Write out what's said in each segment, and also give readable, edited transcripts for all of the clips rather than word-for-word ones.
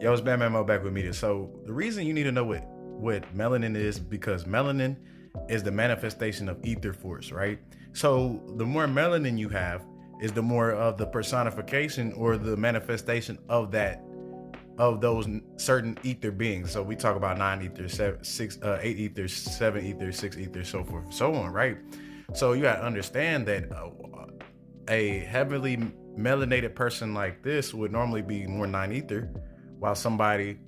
Yo, it's Bam Mo back with Media. So the reason you need to know what melanin is because melanin is the manifestation of ether force, right? So the more melanin you have is the more of the personification or the manifestation of those certain ether beings. So we talk about 9 ethers, 8 ethers, 7 ethers, 6 ethers, so forth and so on, right? So you gotta understand that a heavily melanated person like this would normally be more 9 ether, while somebody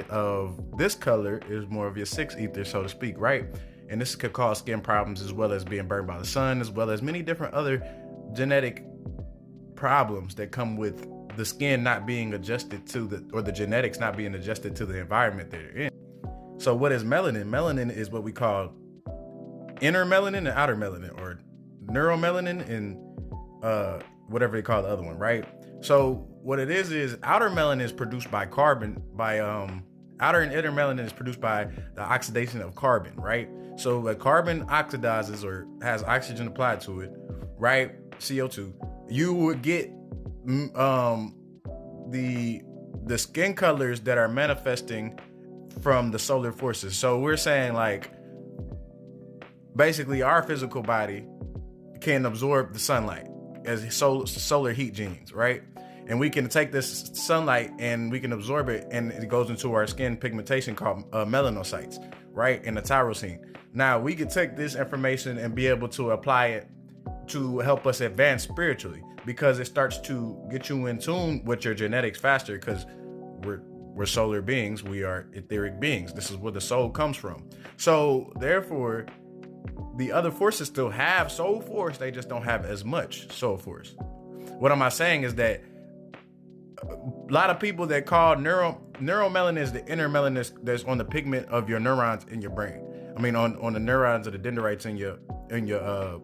of this color is more of your 6 ether, so to speak, right? And this could cause skin problems as well as being burned by the sun, as well as many different other genetic problems that come with the skin not being adjusted to the genetics not being adjusted to the environment they're in. So what is melanin? Melanin is what we call inner melanin and outer melanin, or neuromelanin and whatever they call the other one, right? So what it is outer melanin is produced by carbon, outer and inner melanin is produced by the oxidation of carbon, right? So when carbon oxidizes or has oxygen applied to it, right? CO2, you would get the skin colors that are manifesting from the solar forces. So we're saying, like, basically our physical body can absorb the sunlight as solar heat genes, right? And we can take this sunlight and we can absorb it, and it goes into our skin pigmentation called melanocytes, right? And the tyrosine. Now we can take this information and be able to apply it to help us advance spiritually, because it starts to get you in tune with your genetics faster, because we're solar beings, we are etheric beings. This is where the soul comes from. So therefore, the other forces still have soul force, they just don't have as much soul force. What am I saying is that a lot of people that call neuromelanin is the inner melanin that's on the pigment of your neurons in your brain. I mean, on the neurons of the dendrites on your neurons.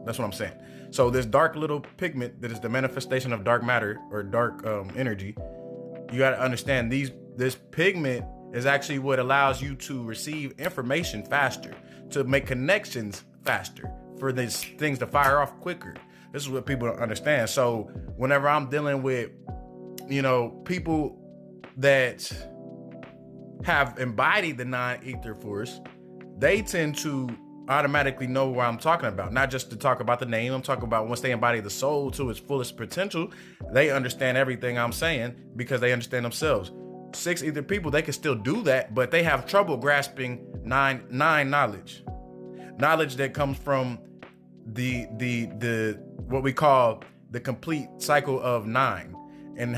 That's what I'm saying. So this dark little pigment that is the manifestation of dark matter or dark energy, you got to understand this pigment is actually what allows you to receive information faster, to make connections faster, for these things to fire off quicker. This is what people don't understand. So whenever I'm dealing with, people that have embodied the non-ether force, they tend to automatically know what I'm talking about. Not just to talk about the name, I'm talking about once they embody the soul to its fullest potential, they understand everything I'm saying because they understand themselves. 6 ether people, they can still do that, but they have trouble grasping nine knowledge that comes from the what we call the complete cycle of 9, and